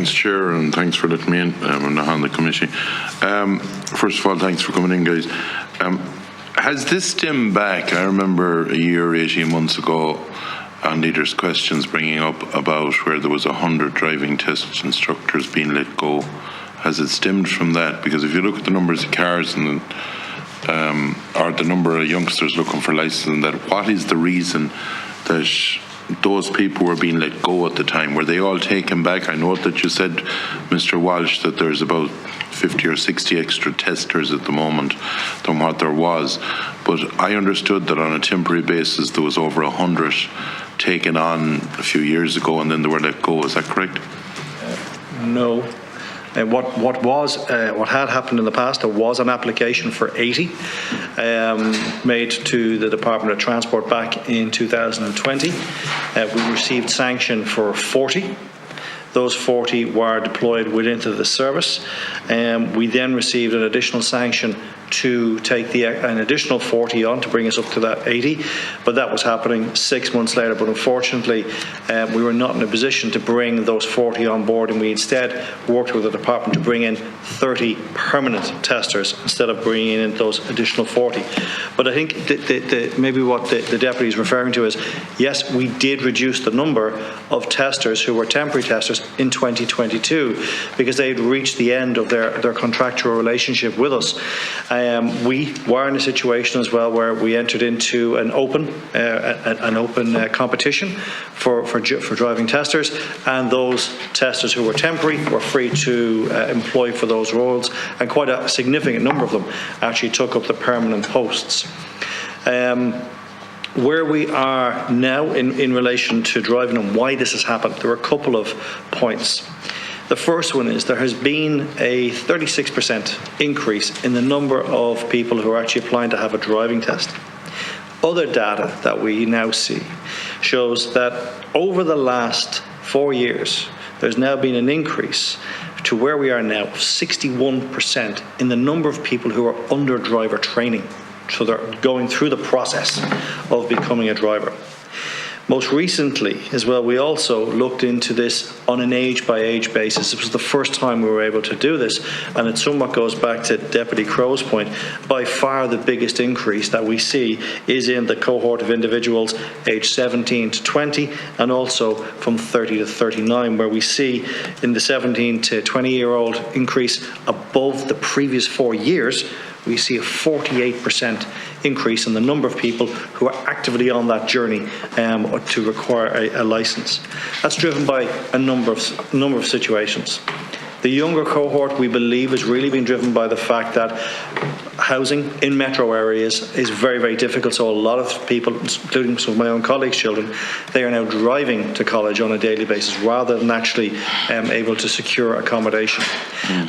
Thanks, Chair, and thanks for letting me in on the committee. First of all, thanks for coming in, guys. Has this stemmed back? I remember a year, 18 months ago, on leaders' questions bringing up about where there was 100 driving test instructors being let go. Has it stemmed from that? Because if you look at the numbers of cars and or the number of youngsters looking for license and that, what is the reason that those people were being let go at the time? Were they all taken back? I know that you said, Mr. Walsh, that there's about 50 or 60 extra testers at the moment than what there was, but I understood that on a temporary basis there was over 100 taken on a few years ago and then they were let go. Is that correct? No. What had happened in the past, there was an application for 80 made to the Department of Transport back in 2020. We received sanction for 40. Those 40 were deployed within the service. We then received an additional sanction to take an additional 40 on to bring us up to that 80, but that was happening 6 months later. But unfortunately, we were not in a position to bring those 40 on board, and we instead worked with the department to bring in 30 permanent testers instead of bringing in those additional 40. But I think maybe what the deputy is referring to is, yes, we did reduce the number of testers who were temporary testers in 2022 because they had reached the end of their contractual relationship with us. We were in a situation as well where we entered into an open competition for driving testers, and those testers who were temporary were free to employ for those roles, and quite a significant number of them actually took up the permanent posts. Where we are now in relation to driving and why this has happened, there are a couple of points. The first one is there has been a 36% increase in the number of people who are actually applying to have a driving test. Other data that we now see shows that over the last 4 years, there's now been an increase to where we are now of 61% in the number of people who are under driver training. So they're going through the process of becoming a driver. Most recently as well, we also looked into this on an age-by-age basis. It was the first time we were able to do this, and it somewhat goes back to Deputy Crow's point. By far the biggest increase that we see is in the cohort of individuals aged 17 to 20 and also from 30 to 39, where we see in the 17 to 20-year-old increase above the previous 4 years. We see a 48% increase in the number of people who are actively on that journey to require a licence. That's driven by a number of situations. The younger cohort, we believe, has really been driven by the fact that housing in metro areas is very, very difficult. So a lot of people, including some of my own colleagues' children, they are now driving to college on a daily basis rather than actually able to secure accommodation.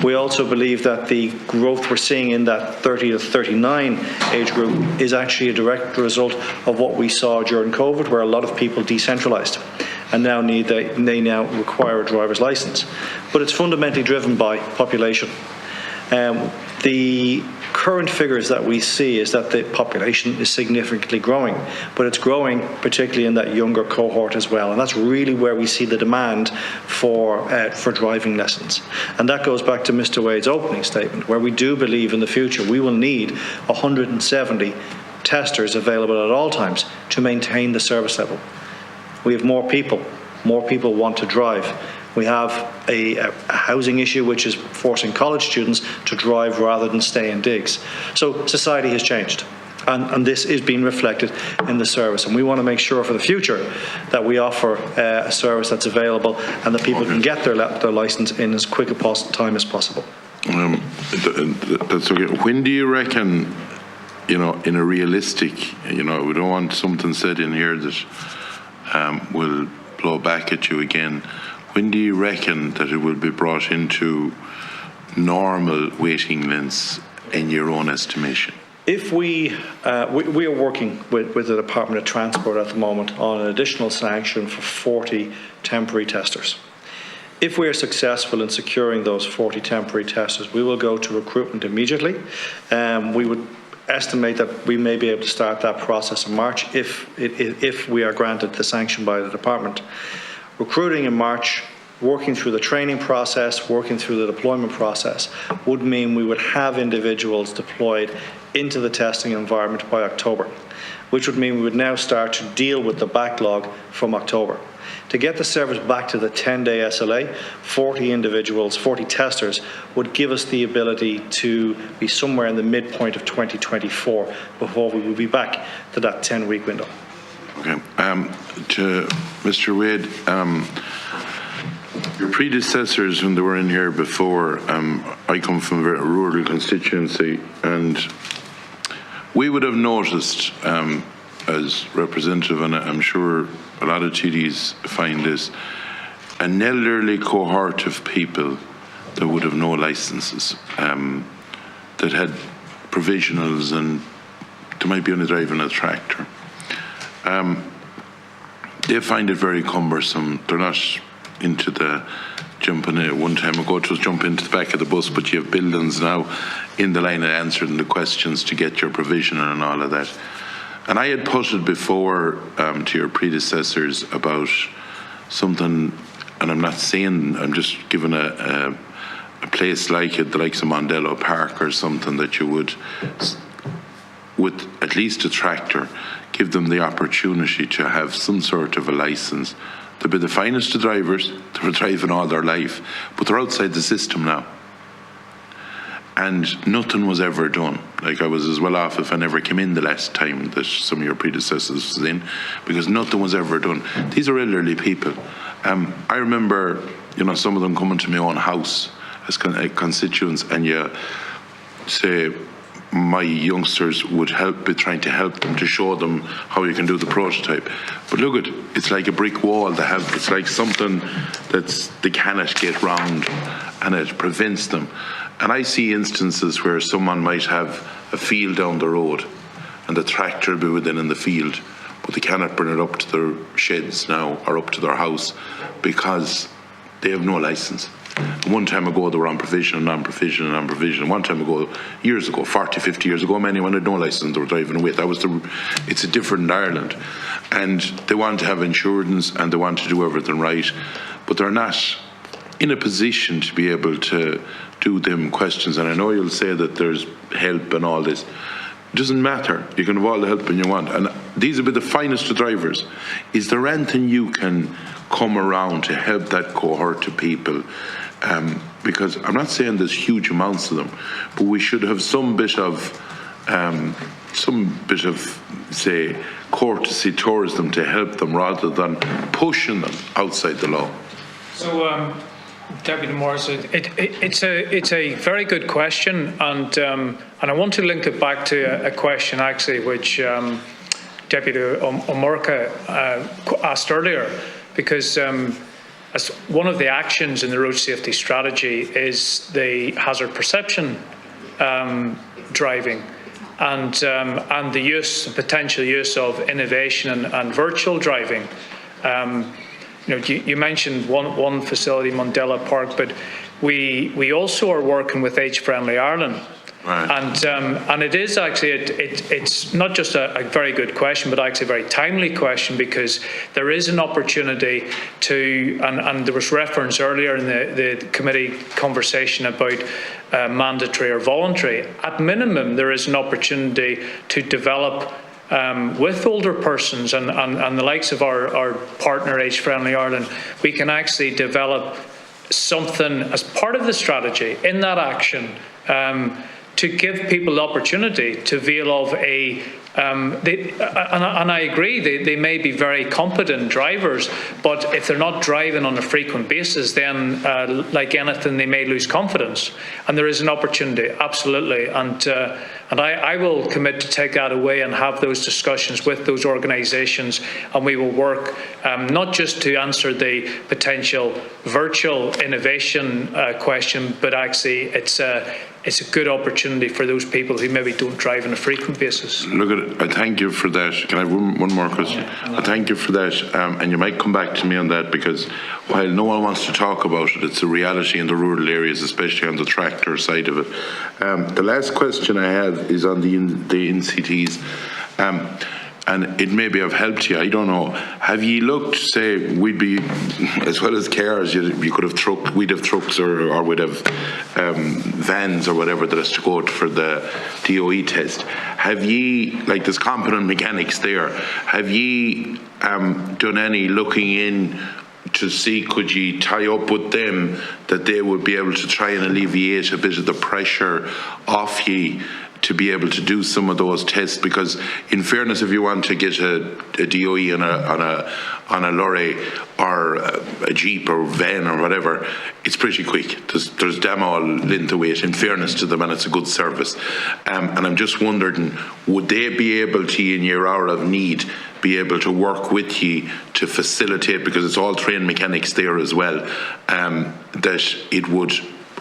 We also believe that the growth we're seeing in that 30 to 39 age group is actually a direct result of what we saw during COVID, where a lot of people decentralised and now they now require a driver's licence. But it's fundamentally driven by population. The current figures that we see is that the population is significantly growing, but it's growing particularly in that younger cohort as well, and that's really where we see the demand for driving lessons. And that goes back to Mr. Wade's opening statement, where we do believe in the future we will need 170 testers available at all times to maintain the service level. We have more people want to drive. We have a housing issue which is forcing college students to drive rather than stay in digs. So society has changed, and this is being reflected in the service, and we want to make sure for the future that we offer a service that's available and that people can get their licence in as quick a time as possible. That's okay. When do you reckon, in a realistic, we don't want something said in here that will blow back at you again. When do you reckon that it will be brought into normal waiting lengths in your own estimation? If we are working with the Department of Transport at the moment on an additional sanction for 40 temporary testers. If we are successful in securing those 40 temporary testers, we will go to recruitment immediately. We would estimate that we may be able to start that process in March if we are granted the sanction by the department. Recruiting in March, working through the training process, working through the deployment process, would mean we would have individuals deployed into the testing environment by October, which would mean we would now start to deal with the backlog from October. To get the service back to the 10-day SLA, 40 individuals, 40 testers, would give us the ability to be somewhere in the midpoint of 2024 before we will be back to that 10-week window. Okay. To Mr. Wade, your predecessors, when they were in here before, I come from a rural constituency, and we would have noticed, as representative, and I'm sure a lot of TDs find this, an elderly cohort of people that would have no licences, that had provisionals, and they might be only driving a tractor. They find it very cumbersome. They're not into the jumping in. One time ago it was jump into the back of the bus, but you have buildings now in the line of answering the questions to get your provisional and all of that. And I had put it before to your predecessors about something, and I'm not saying, I'm just giving a place like it, the likes of Mondello Park or something, that you would, with at least a tractor, give them the opportunity to have some sort of a licence. They'll be the finest of drivers, they were driving all their life, but they're outside the system now. And nothing was ever done. Like, I was as well off if I never came in the last time that some of your predecessors was in, because nothing was ever done. These are elderly people. I remember, you know, some of them coming to my own house as constituents, and you say, my youngsters would be trying to help them, to show them how you can do the prototype. But look at, it's like a brick wall. It's like something they cannot get round, and it prevents them. And I see instances where someone might have a field down the road, and the tractor will be within in the field, but they cannot bring it up to their sheds now or up to their house because they have no licence. One time ago, they were on provision, non-provision, and non-provision. One time ago, years ago, 40, 50 years ago, many had no licence, they were driving away. It's a different Ireland. And they want to have insurance, and they want to do everything right, but they're not in a position to be able to do them questions. And I know you'll say that there's help and all this. It doesn't matter. You can have all the help you want. And these will be the finest of drivers. Is there anything you can come around to help that cohort of people? Because I'm not saying there's huge amounts of them, but we should have some bit of say, courtesy towards them to help them rather than pushing them outside the law. So, Deputy Morris, it's a very good question, and I want to link it back to a question actually which Deputy O'Murka asked earlier, because as one of the actions in the road safety strategy is the hazard perception driving, and the potential use of innovation and virtual driving. You know, you mentioned one facility, Mondello Park, but we also are working with Age Friendly Ireland. Right. And it is actually, it's not just a very good question, but actually a very timely question, because there is an opportunity to, and there was reference earlier in the committee conversation about mandatory or voluntary. At minimum, there is an opportunity to develop with older persons and the likes of our partner Age Friendly Ireland, we can actually develop something as part of the strategy in that action to give people the opportunity to avail of and I agree, they may be very competent drivers, but if they're not driving on a frequent basis, then like anything, they may lose confidence. And there is an opportunity, absolutely. And I will commit to take that away and have those discussions with those organisations, and we will work not just to answer the potential virtual innovation question, but actually it's a good opportunity for those people who maybe don't drive on a frequent basis. Look at it. I thank you for that. Can I have one more question? I thank you for that. And you might come back to me on that, because while no one wants to talk about it, it's a reality in the rural areas, especially on the tractor side of it. The last question I have is on the NCTs. and it maybe have helped you, I don't know. Have you looked, say, we'd be, as well as cars, you could have we'd have trucks or we'd have vans or whatever that has to go out for the DOE test. Have ye, like there's competent mechanics there, have ye done any looking in to see could you tie up with them that they would be able to try and alleviate a bit of the pressure off ye to be able to do some of those tests? Because in fairness, if you want to get a DOE on a lorry or a Jeep or van or whatever, it's pretty quick. There's damn all length of wait, in fairness to them, and it's a good service. And I'm just wondering, would they be able to, in your hour of need, be able to work with you to facilitate, because it's all trained mechanics there as well, that it would,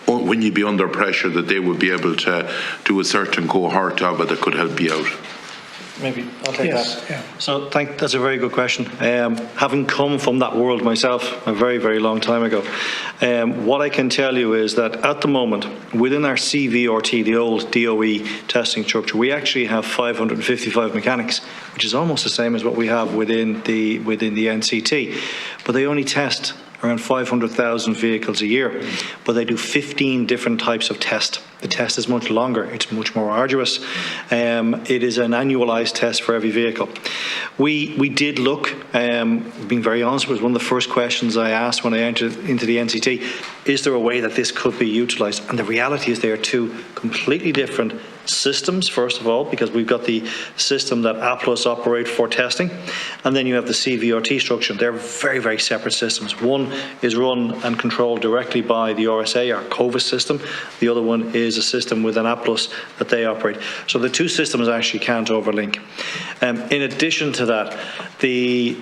when you be under pressure, that they would be able to do a certain cohort of it that could help you out? Maybe I'll take Yes, that. yeah. So that's a very good question. Having come from that world myself a very, very long time ago, what I can tell you is that at the moment, within our CVRT, the old DOE testing structure, we actually have 555 mechanics, which is almost the same as what we have within the NCT. But they only test around 500,000 vehicles a year, but they do 15 different types of test. The test is much longer, it's much more arduous. It is an annualised test for every vehicle. We did look, being very honest, it was one of the first questions I asked when I entered into the NCT, is there a way that this could be utilised? And the reality is they are two completely different systems, first of all, because we've got the system that APLUS operate for testing, and then you have the CVRT structure. They're very, very separate systems. One is run and controlled directly by the RSA, our COVIS system. The other one is a system with an APLUS that they operate. So the two systems actually can't overlink. In addition to that, the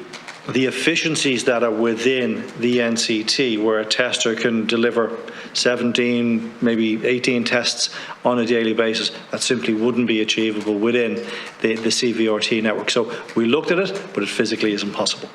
efficiencies that are within the NCT, where a tester can deliver 17, maybe 18 tests on a daily basis, that simply wouldn't be achievable within the CVRT network. So we looked at it, but it physically isn't possible.